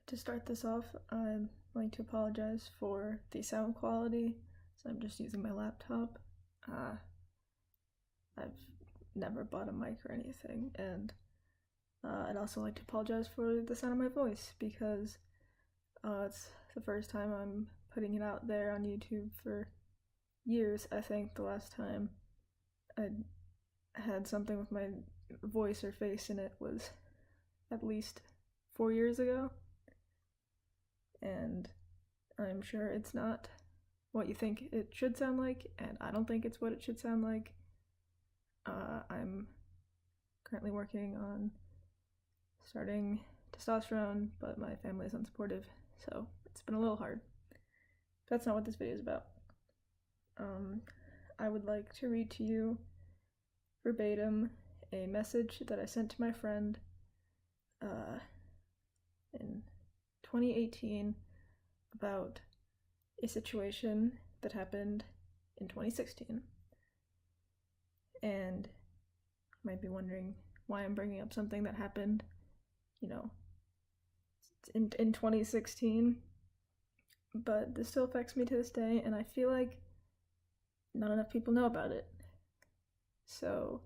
To start this off, I'd like to apologize for the sound quality, so I'm just using my laptop. I've never bought a mic or anything, and I'd also like to apologize for the sound of my voice, because it's the first time I'm putting it out there on YouTube for years. I think the last time I had something with my voice or face in it was at least 4 years ago. And I'm sure it's not what you think it should sound like, and I don't think it's what it should sound like. I'm currently working on starting testosterone, but my family is unsupportive, so it's been a little hard. That's not what this video is about. I would like to read to you verbatim a message that I sent to my friend in 2018 about a situation that happened in 2016. And you might be wondering why I'm bringing up something that happened, in 2016. But this still affects me to this day, and I feel like not enough people know about it. So,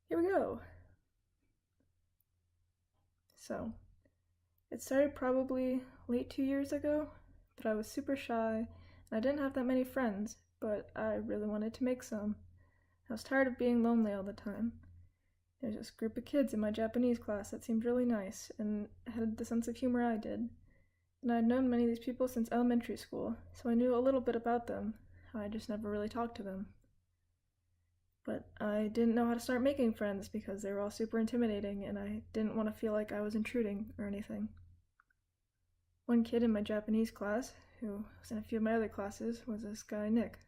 here we go. So, it started probably late 2 years ago, but I was super shy, and I didn't have that many friends, but I really wanted to make some. I was tired of being lonely all the time. There's this group of kids in my Japanese class that seemed really nice, and had the sense of humor I did. And I had known many of these people since elementary school, so I knew a little bit about them. I just never really talked to them. But I didn't know how to start making friends because they were all super intimidating, and I didn't want to feel like I was intruding or anything. One kid in my Japanese class, who was in a few of my other classes, was this guy Nick.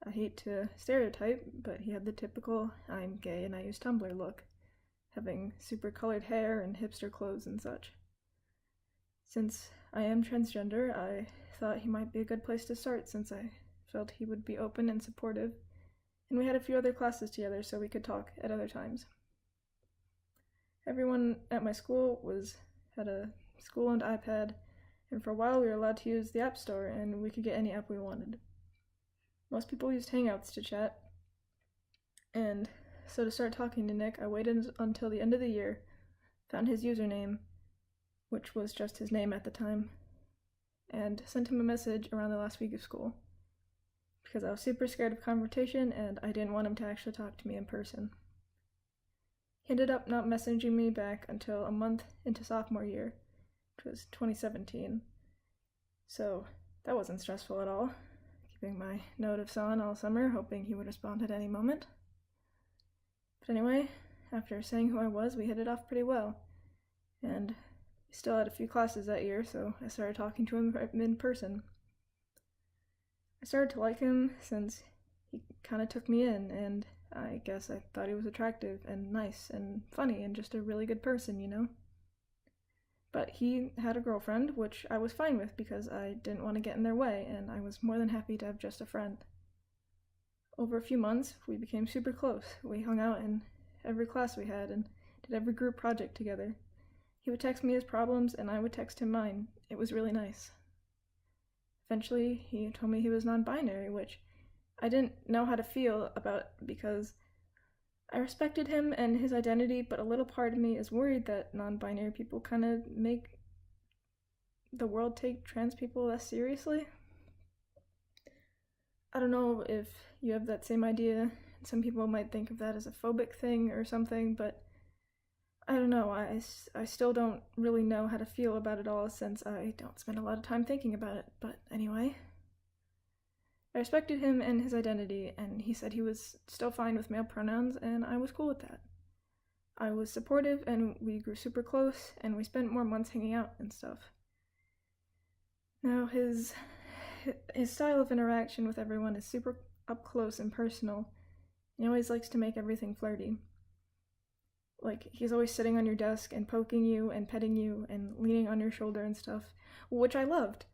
I hate to stereotype, but he had the typical I'm gay and I use Tumblr look, having super colored hair and hipster clothes and such. Since I am transgender, I thought he might be a good place to start, since I felt he would be open and supportive, and we had a few other classes together so we could talk at other times. Everyone at my school had a school-owned iPad, and for a while we were allowed to use the App Store, and we could get any app we wanted. Most people used Hangouts to chat, and so to start talking to Nick, I waited until the end of the year, found his username, which was just his name at the time, and sent him a message around the last week of school, because I was super scared of confrontation and I didn't want him to actually talk to me in person. He ended up not messaging me back until a month into sophomore year, which was 2017, so that wasn't stressful at all, keeping my notice on all summer, hoping he would respond at any moment. But anyway, after saying who I was, we hit it off pretty well, and we still had a few classes that year, so I started talking to him in person. I started to like him since he kind of took me in, and I guess I thought he was attractive and nice and funny and just a really good person, But he had a girlfriend, which I was fine with because I didn't want to get in their way, and I was more than happy to have just a friend. Over a few months, we became super close. We hung out in every class we had and did every group project together. He would text me his problems, and I would text him mine. It was really nice. Eventually, he told me he was non-binary, which I didn't know how to feel about because I respected him and his identity, but a little part of me is worried that non-binary people kind of make the world take trans people less seriously. I don't know if you have that same idea. Some people might think of that as a phobic thing or something, but I don't know. I still don't really know how to feel about it all since I don't spend a lot of time thinking about it. But anyway, I respected him and his identity, and he said he was still fine with male pronouns, and I was cool with that. I was supportive, and we grew super close, and we spent more months hanging out and stuff. Now, his style of interaction with everyone is super up close and personal. He always likes to make everything flirty. Like, he's always sitting on your desk and poking you and petting you and leaning on your shoulder and stuff, which I loved.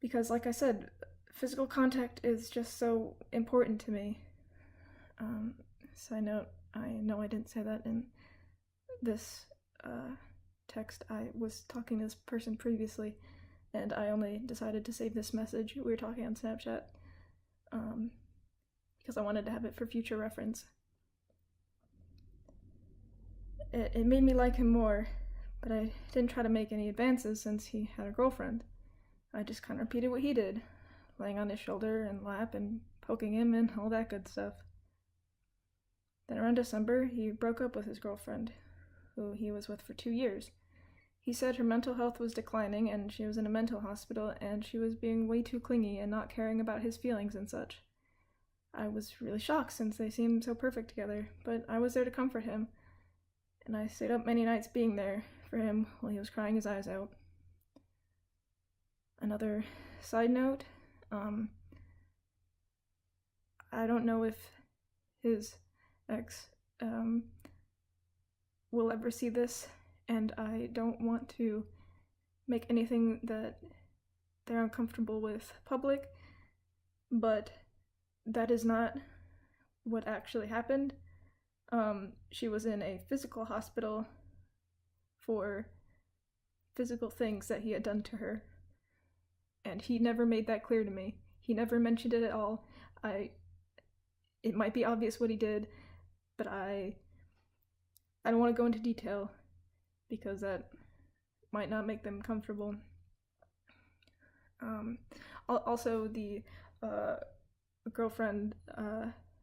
Because, like I said, physical contact is just so important to me. Side note, I know I didn't say that in this text. I was talking to this person previously, and I only decided to save this message. We were talking on Snapchat, because I wanted to have it for future reference. It made me like him more, but I didn't try to make any advances since he had a girlfriend. I just kind of repeated what he did, laying on his shoulder and lap and poking him and all that good stuff. Then around December, he broke up with his girlfriend, who he was with for 2 years. He said her mental health was declining and she was in a mental hospital and she was being way too clingy and not caring about his feelings and such. I was really shocked since they seemed so perfect together, but I was there to comfort him, and I stayed up many nights being there for him while he was crying his eyes out. Another side note, I don't know if his ex will ever see this, and I don't want to make anything that they're uncomfortable with public, but that is not what actually happened. She was in a physical hospital for physical things that he had done to her, and he never made that clear to me. He never mentioned it at all. It might be obvious what he did, but I don't want to go into detail because that might not make them comfortable. Also, the girlfriend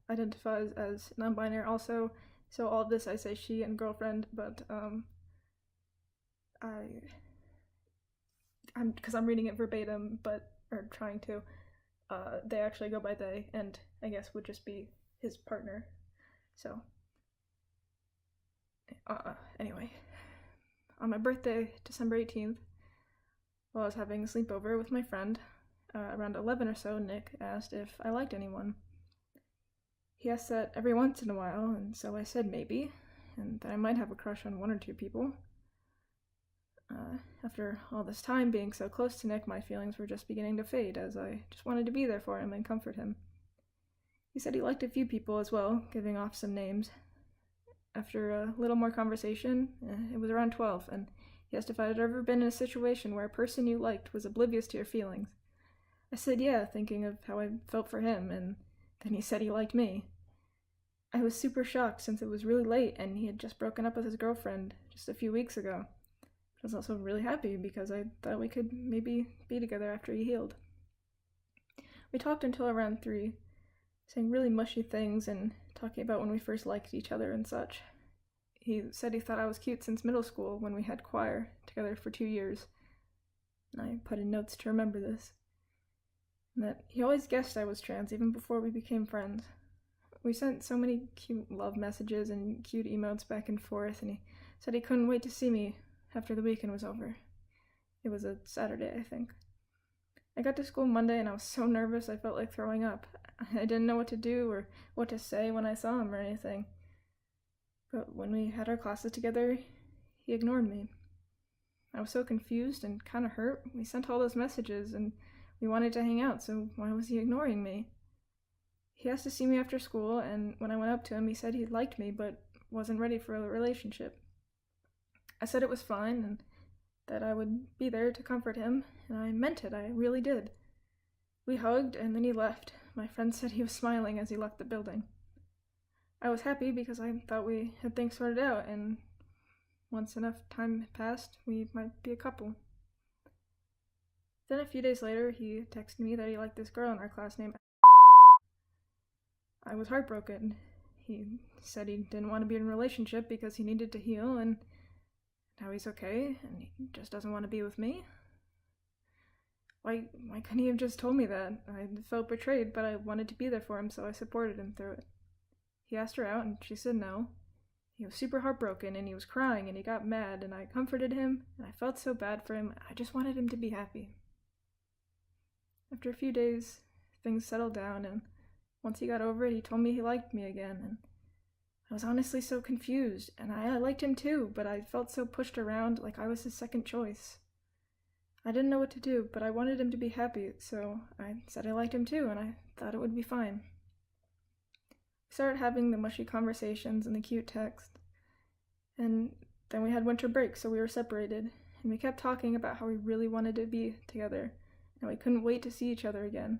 identifies as non-binary also, so all of this I say she and girlfriend, but because I'm reading it verbatim, or trying to, they actually go by they, and I guess would just be his partner. So anyway, on my birthday, December 18th, while I was having a sleepover with my friend, around 11 or so, Nick asked if I liked anyone. He asked that every once in a while, and so I said maybe, and that I might have a crush on 1 or 2 people. After all this time being so close to Nick, my feelings were just beginning to fade, as I just wanted to be there for him and comfort him. He said he liked a few people as well, giving off some names. After a little more conversation, it was around 12, and he asked if I had ever been in a situation where a person you liked was oblivious to your feelings. I said yeah, thinking of how I felt for him, and then he said he liked me. I was super shocked since it was really late and he had just broken up with his girlfriend just a few weeks ago. I was also really happy because I thought we could maybe be together after he healed. We talked until around 3, saying really mushy things and talking about when we first liked each other and such. He said he thought I was cute since middle school when we had choir together for 2 years. And I put in notes to remember this. And that he always guessed I was trans even before we became friends. We sent so many cute love messages and cute emotes back and forth, and he said he couldn't wait to see me after the weekend was over. It was a Saturday, I think. I got to school Monday and I was so nervous I felt like throwing up. I didn't know what to do or what to say when I saw him or anything. But when we had our classes together, he ignored me. I was so confused and kind of hurt. We sent all those messages and we wanted to hang out, so why was he ignoring me? He asked to see me after school, and when I went up to him, he said he liked me but wasn't ready for a relationship. I said it was fine and that I would be there to comfort him, and I meant it, I really did. We hugged, and then he left. My friend said he was smiling as he left the building. I was happy because I thought we had things sorted out, and once enough time passed, we might be a couple. Then a few days later, he texted me that he liked this girl in our class named I was heartbroken. He said he didn't want to be in a relationship because he needed to heal, and now he's okay, and he just doesn't want to be with me. Why couldn't he have just told me that? I felt betrayed, but I wanted to be there for him, so I supported him through it. He asked her out, and she said no. He was super heartbroken, and he was crying, and he got mad, and I comforted him, and I felt so bad for him. I just wanted him to be happy. After a few days, things settled down, and once he got over it, he told me he liked me again, and I was honestly so confused, and I liked him too, but I felt so pushed around like I was his second choice. I didn't know what to do, but I wanted him to be happy, so I said I liked him too, and I thought it would be fine. We started having the mushy conversations and the cute text, and Then we had winter break, so we were separated, and we kept talking about how we really wanted to be together, and we couldn't wait to see each other again.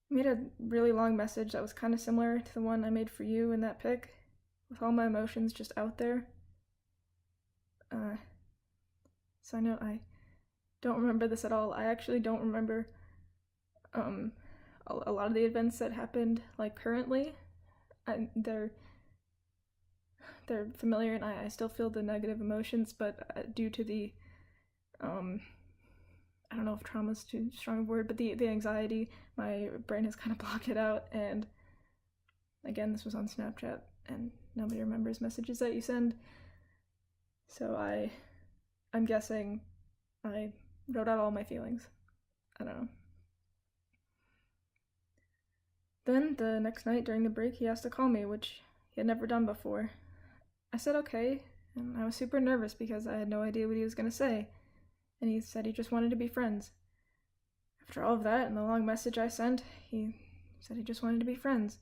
I made a really long message that was kind of similar to the one I made for you in that pic, with all my emotions just out there. Side note, I don't remember this at all. I actually don't remember a lot of the events that happened, like, currently. They're familiar, and I still feel the negative emotions, but due to the I don't know if trauma is too strong a word, but the anxiety, my brain has kind of blocked it out. And again, this was on Snapchat, and nobody remembers messages that you send. So I'm guessing I wrote out all my feelings. I don't know. Then the next night during the break, he asked to call me, which he had never done before. I said okay, and I was super nervous because I had no idea what he was going to say, and he said he just wanted to be friends. After all of that and the long message I sent, he said he just wanted to be friends.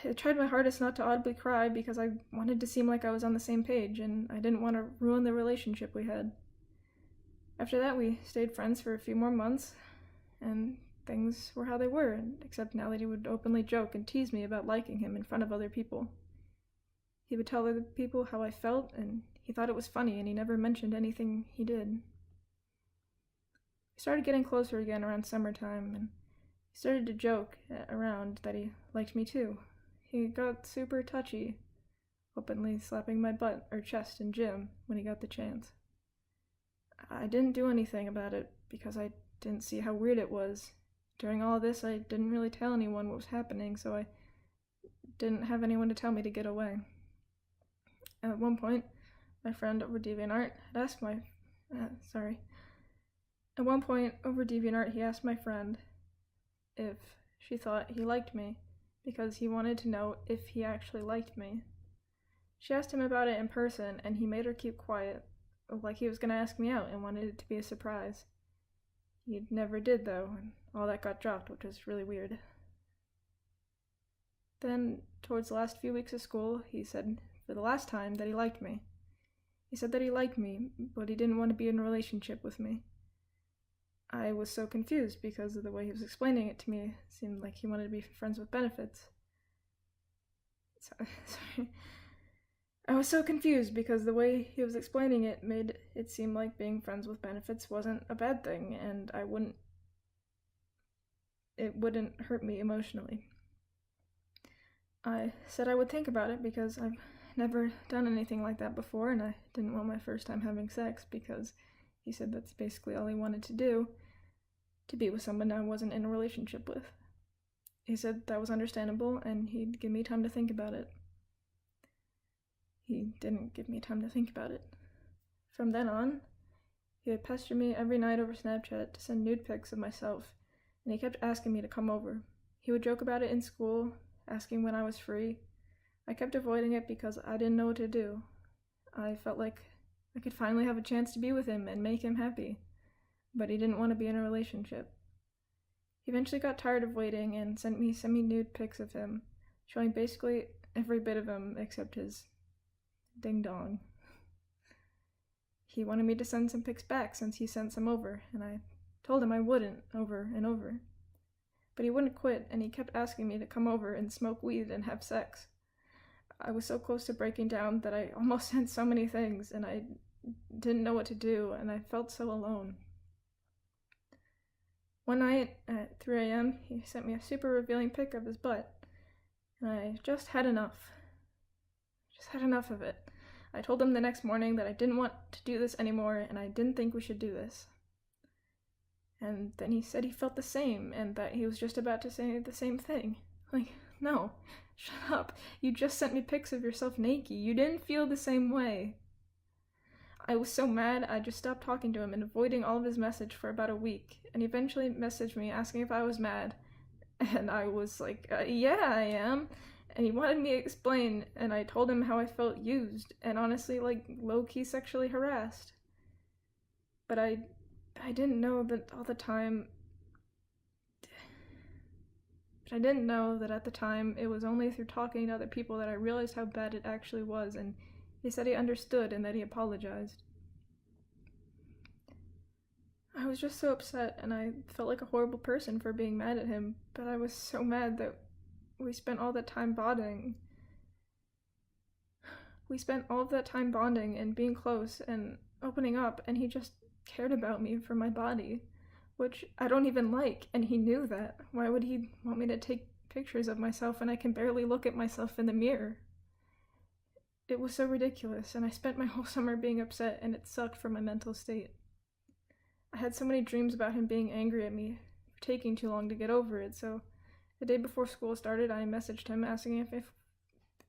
I tried my hardest not to audibly cry because I wanted to seem like I was on the same page, and I didn't want to ruin the relationship we had. After that, we stayed friends for a few more months, and things were how they were, except now that he would openly joke and tease me about liking him in front of other people. He would tell other people how I felt, and he thought it was funny, and he never mentioned anything he did. We started getting closer again around summertime, and he started to joke around that he liked me too. He got super touchy, openly slapping my butt or chest in gym when he got the chance. I didn't do anything about it because I didn't see how weird it was. During all of this, I didn't really tell anyone what was happening, so I didn't have anyone to tell me to get away. At one point, my friend over DeviantArt had asked my... At one point, over DeviantArt, he asked my friend if she thought he liked me, because he wanted to know if he actually liked me. She asked him about it in person, and he made her keep quiet, like he was going to ask me out and wanted it to be a surprise. He never did, though, and all that got dropped, which was really weird. Then, towards the last few weeks of school, he said for the last time that he liked me. He said that he liked me, but he didn't want to be in a relationship with me. I was so confused because of the way he was explaining it to me. It seemed like he wanted to be friends with benefits. Sorry. I was so confused because the way he was explaining it made it seem like being friends with benefits wasn't a bad thing, and it wouldn't hurt me emotionally. I said I would think about it because I've never done anything like that before, and I didn't want my first time having sex because he said that's basically all he wanted to do, to be with someone I wasn't in a relationship with. He said that was understandable, and he'd give me time to think about it. He didn't give me time to think about it. From then on, he would pester me every night over Snapchat to send nude pics of myself, and he kept asking me to come over. He would joke about it in school, asking when I was free. I kept avoiding it because I didn't know what to do. I felt like I could finally have a chance to be with him and make him happy, but he didn't want to be in a relationship. He eventually got tired of waiting and sent me semi-nude pics of him, showing basically every bit of him except his ding-dong. He wanted me to send some pics back since he sent some over, and I told him I wouldn't, over and over. But he wouldn't quit, and he kept asking me to come over and smoke weed and have sex. I was so close to breaking down that I almost sent so many things, and I didn't know what to do, and I felt so alone. One night at 3 a.m., he sent me a super revealing pic of his butt, and I just had enough. Just had enough of it. I told him the next morning that I didn't want to do this anymore, and I didn't think we should do this. And then he said he felt the same, and that he was just about to say the same thing. Like, no, shut up. You just sent me pics of yourself naked. You didn't feel the same way. I was so mad, I just stopped talking to him and avoiding all of his message for about a week, and he eventually messaged me asking if I was mad, and I was like, yeah, I am, and he wanted me to explain, and I told him how I felt used, and honestly, like, low-key sexually harassed. But I didn't know that all the time... But I didn't know that at the time it was only through talking to other people that I realized how bad it actually was, and He said he understood and that he apologized. I was just so upset, and I felt like a horrible person for being mad at him, but I was so mad that we spent all that time bonding. We spent all of that time bonding and being close and opening up, and he just cared about me for my body, which I don't even like, and he knew that. Why would he want me to take pictures of myself when I can barely look at myself in the mirror? It was so ridiculous, and I spent my whole summer being upset, and it sucked for my mental state. I had so many dreams about him being angry at me for taking too long to get over it, so the day before school started, I messaged him asking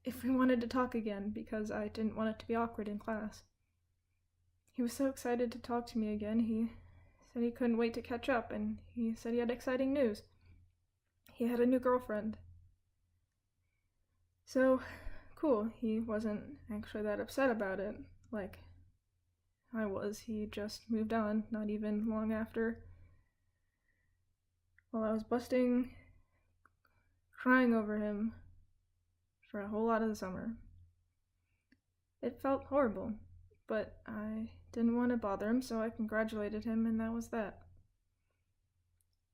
if we wanted to talk again, because I didn't want it to be awkward in class. He was so excited to talk to me again. He said he couldn't wait to catch up, and he said he had exciting news. He had a new girlfriend. So, cool. He wasn't actually that upset about it, like I was. He just moved on, not even long after. While I was busting, crying over him for a whole lot of the summer. It felt horrible, but I didn't want to bother him, so I congratulated him, and that was that.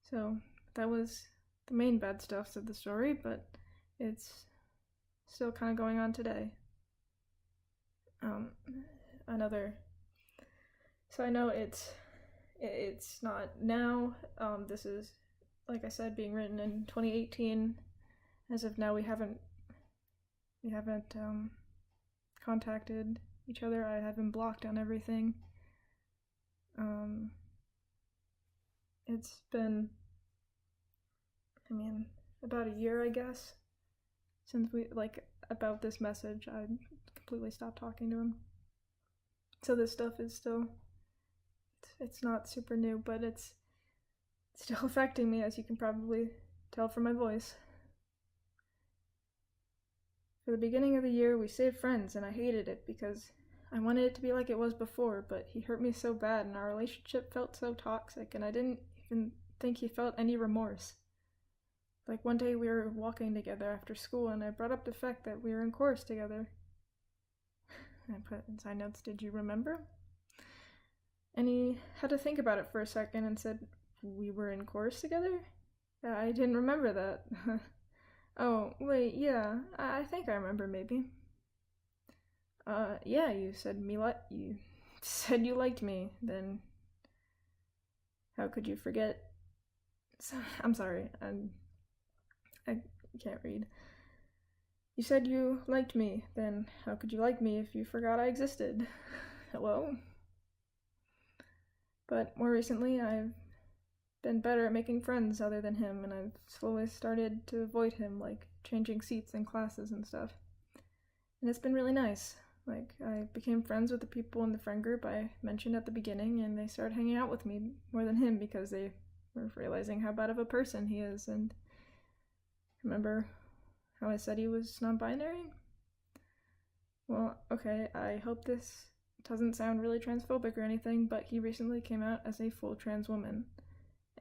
So, that was the main bad stuff of the story, but it's still kind of going on today. So I know it's not now. This is, like I said, being written in 2018. As of now, we haven't contacted each other. I have him blocked on everything. It's been, about a year, I guess, since about this message. I completely stopped talking to him. So this stuff is still, it's not super new, but it's still affecting me, as you can probably tell from my voice. For the beginning of the year, we stayed friends, and I hated it because I wanted it to be like it was before, but he hurt me so bad, and our relationship felt so toxic, and I didn't even think he felt any remorse. Like one day we were walking together after school, and I brought up the fact that we were in chorus together. I put in side notes, "Did you remember?" And he had to think about it for a second and said, "We were in chorus together? I didn't remember that." Oh, wait, yeah, I think I remember, maybe. Yeah, you said you liked me, then how could you forget? I'm sorry, I can't read. You said you liked me, then how could you like me if you forgot I existed? Hello? But more recently, I've been better at making friends other than him, and I've slowly started to avoid him, like changing seats in classes and stuff. And it's been really nice. Like, I became friends with the people in the friend group I mentioned at the beginning, and they started hanging out with me more than him because they were realizing how bad of a person he is. And remember how I said he was non-binary? Well, okay, I hope this doesn't sound really transphobic or anything, but he recently came out as a full trans woman.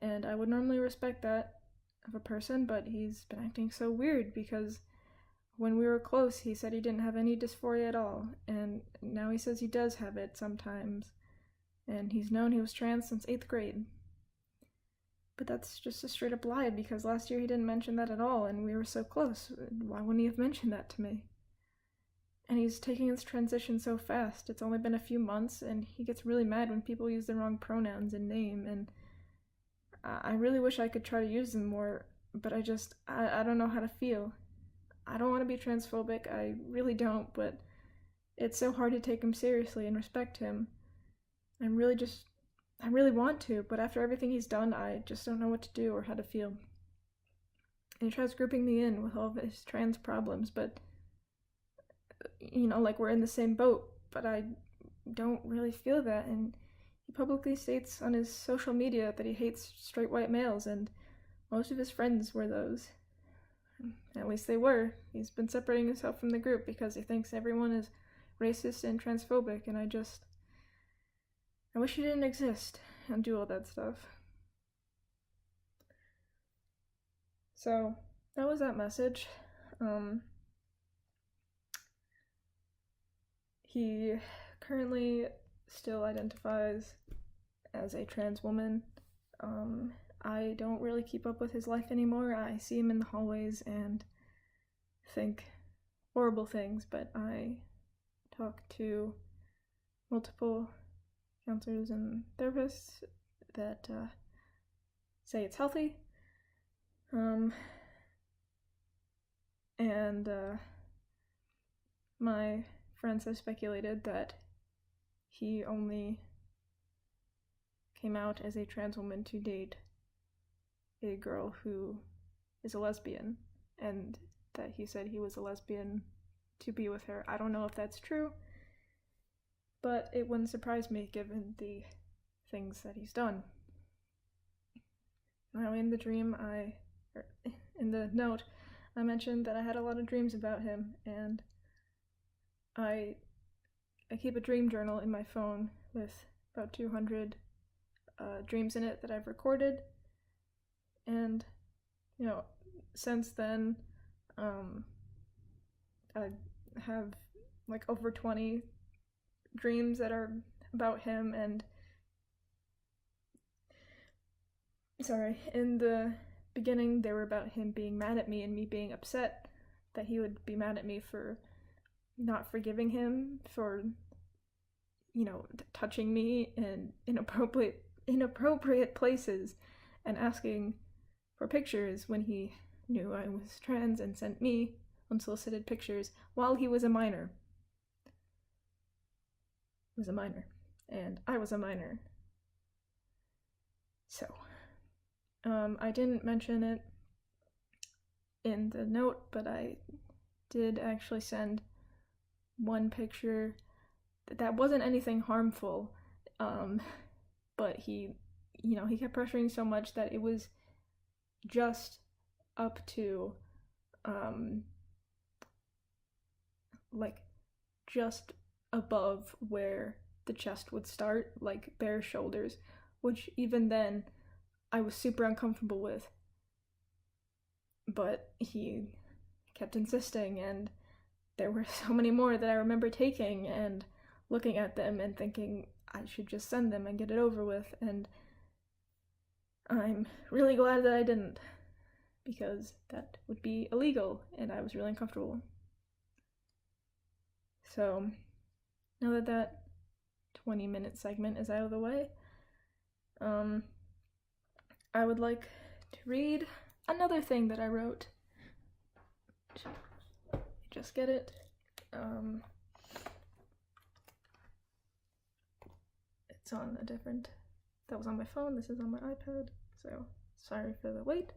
And I would normally respect that of a person, but he's been acting so weird because when we were close, he said he didn't have any dysphoria at all, and now he says he does have it sometimes, and he's known he was trans since 8th grade. But that's just a straight up lie, because last year he didn't mention that at all, and we were so close. Why wouldn't he have mentioned that to me? And he's taking his transition so fast. It's only been a few months, and he gets really mad when people use the wrong pronouns and name, and I really wish I could try to use them more, but I don't know how to feel. I don't want to be transphobic, I really don't, but it's so hard to take him seriously and respect him. I really want to, but after everything he's done, I just don't know what to do or how to feel. And he tries grouping me in with all of his trans problems, but, like we're in the same boat, but I don't really feel that, and he publicly states on his social media that he hates straight white males, and most of his friends were those. At least they were. He's been separating himself from the group because he thinks everyone is racist and transphobic, and I wish he didn't exist and do all that stuff. So, that was that message. He currently still identifies as a trans woman. I don't really keep up with his life anymore. I see him in the hallways and think horrible things, but I talk to multiple counselors and therapists that say it's healthy. And my friends have speculated that he only came out as a trans woman to date a girl who is a lesbian, and that he said he was a lesbian to be with her. I don't know if that's true, but it wouldn't surprise me given the things that he's done. Now, in the note, I mentioned that I had a lot of dreams about him, and I keep a dream journal in my phone with about 200 dreams in it that I've recorded, and since then I have like over 20 dreams that are about him. And in the beginning they were about him being mad at me and me being upset that he would be mad at me for not forgiving him for touching me in inappropriate places and asking for pictures when he knew I was trans and sent me unsolicited pictures while he was a minor. And I was a minor. So, I didn't mention it in the note, but I did actually send one picture that wasn't anything harmful, but he kept pressuring so much that it was just up to just above where the chest would start, like bare shoulders, which even then I was super uncomfortable with. But he kept insisting, and there were so many more that I remember taking and looking at them and thinking I should just send them and get it over with, and I'm really glad that I didn't, because that would be illegal and I was really uncomfortable. So now that 20-minute segment is out of the way, I would like to read another thing that I wrote. Just get it. It's on a different, that was on my phone, this is on my iPad, so sorry for the wait.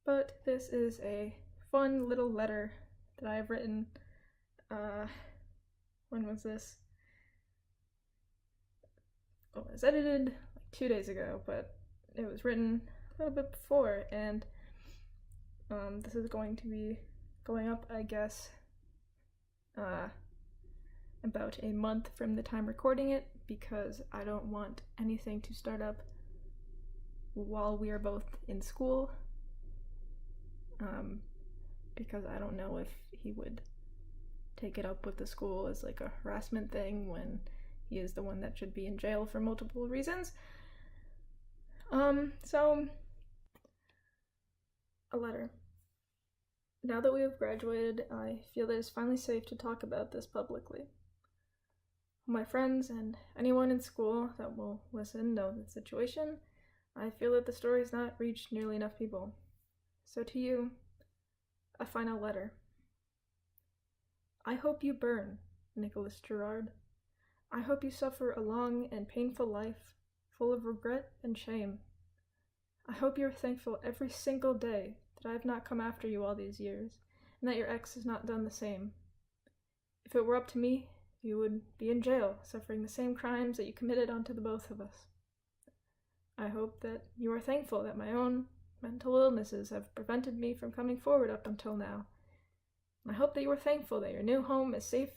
But this is a fun little letter that I have written, when was this? Oh, it was edited like 2 days ago, but it was written a little bit before, and this is going to be going up, I guess, about a month from the time recording it, because I don't want anything to start up while we are both in school, because I don't know if he would take it up with the school as like a harassment thing when he is the one that should be in jail for multiple reasons. So, a letter. Now that we have graduated, I feel that it's finally safe to talk about this publicly. My friends and anyone in school that will listen know the situation. I feel that the story has not reached nearly enough people. So to you, a final letter. I hope you burn, Nicholas Guirard. I hope you suffer a long and painful life, full of regret and shame. I hope you are thankful every single day that I have not come after you all these years, and that your ex has not done the same. If it were up to me, you would be in jail, suffering the same crimes that you committed onto the both of us. I hope that you are thankful that my own mental illnesses have prevented me from coming forward up until now. I hope that you are thankful that your new home is safe.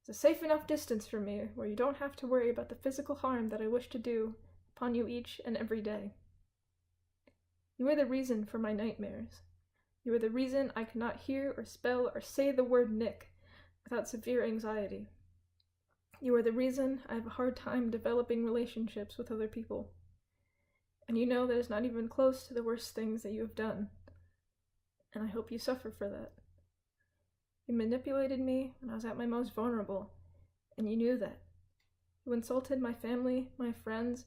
It's a safe enough distance from me where you don't have to worry about the physical harm that I wish to do upon you each and every day. You are the reason for my nightmares. You are the reason I cannot hear or spell or say the word Nick, without severe anxiety. You are the reason I have a hard time developing relationships with other people. And you know that is not even close to the worst things that you have done. And I hope you suffer for that. You manipulated me when I was at my most vulnerable, and you knew that. You insulted my family, my friends,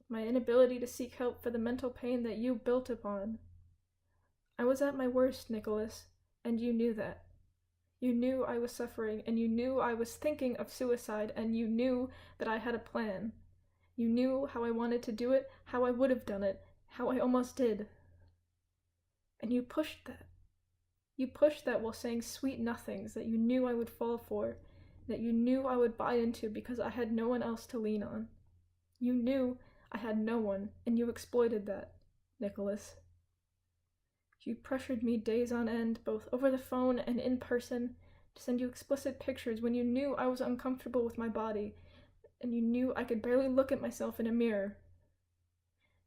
my inability to seek help for the mental pain that you built upon. I was at my worst, Nicholas, and you knew that. You knew I was suffering, and you knew I was thinking of suicide, and you knew that I had a plan. You knew how I wanted to do it, how I would have done it, how I almost did. And you pushed that. You pushed that while saying sweet nothings that you knew I would fall for, that you knew I would buy into because I had no one else to lean on. You knew I had no one, and you exploited that, Nicholas. You pressured me days on end, both over the phone and in person, to send you explicit pictures when you knew I was uncomfortable with my body, and you knew I could barely look at myself in a mirror.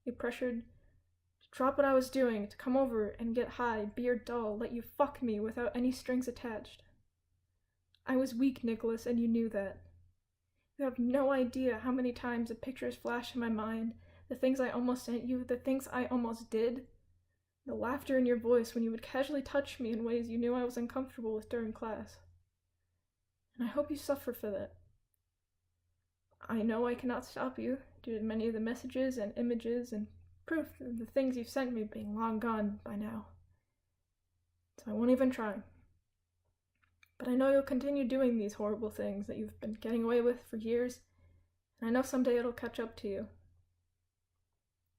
You pressured to drop what I was doing, to come over and get high, be your doll, let you fuck me without any strings attached. I was weak, Nicholas, and you knew that. You have no idea how many times the pictures flash in my mind, the things I almost sent you, the things I almost did. The laughter in your voice when you would casually touch me in ways you knew I was uncomfortable with during class. And I hope you suffer for that. I know I cannot stop you, due to many of the messages and images and proof of the things you've sent me being long gone by now. So I won't even try. But I know you'll continue doing these horrible things that you've been getting away with for years, and I know someday it'll catch up to you.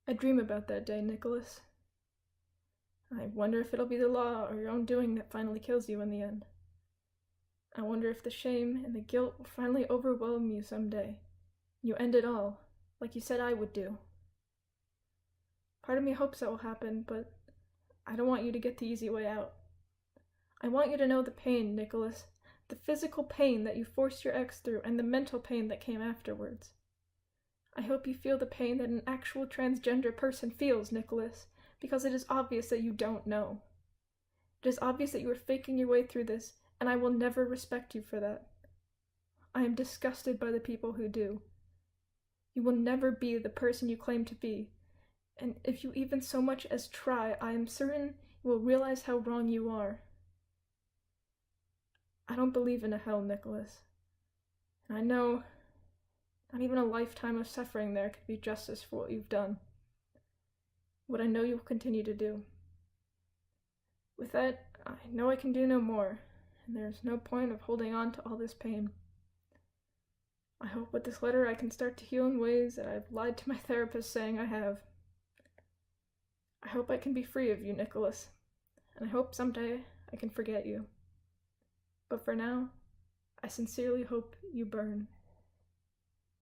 I dream about that day, Nicholas. I wonder if it'll be the law or your own doing that finally kills you in the end. I wonder if the shame and the guilt will finally overwhelm you someday. You end it all, like you said I would do. Part of me hopes that will happen, but I don't want you to get the easy way out. I want you to know the pain, Nicholas, the physical pain that you forced your ex through and the mental pain that came afterwards. I hope you feel the pain that an actual transgender person feels, Nicholas, because it is obvious that you don't know. It is obvious that you are faking your way through this, and I will never respect you for that. I am disgusted by the people who do. You will never be the person you claim to be, and if you even so much as try, I am certain you will realize how wrong you are. I don't believe in a hell, Nicholas, and I know not even a lifetime of suffering there could be justice for what you've done. What I know you will continue to do. With that, I know I can do no more, and there is no point of holding on to all this pain. I hope with this letter I can start to heal in ways that I've lied to my therapist saying I have. I hope I can be free of you, Nicholas, and I hope someday I can forget you. But for now, I sincerely hope you burn.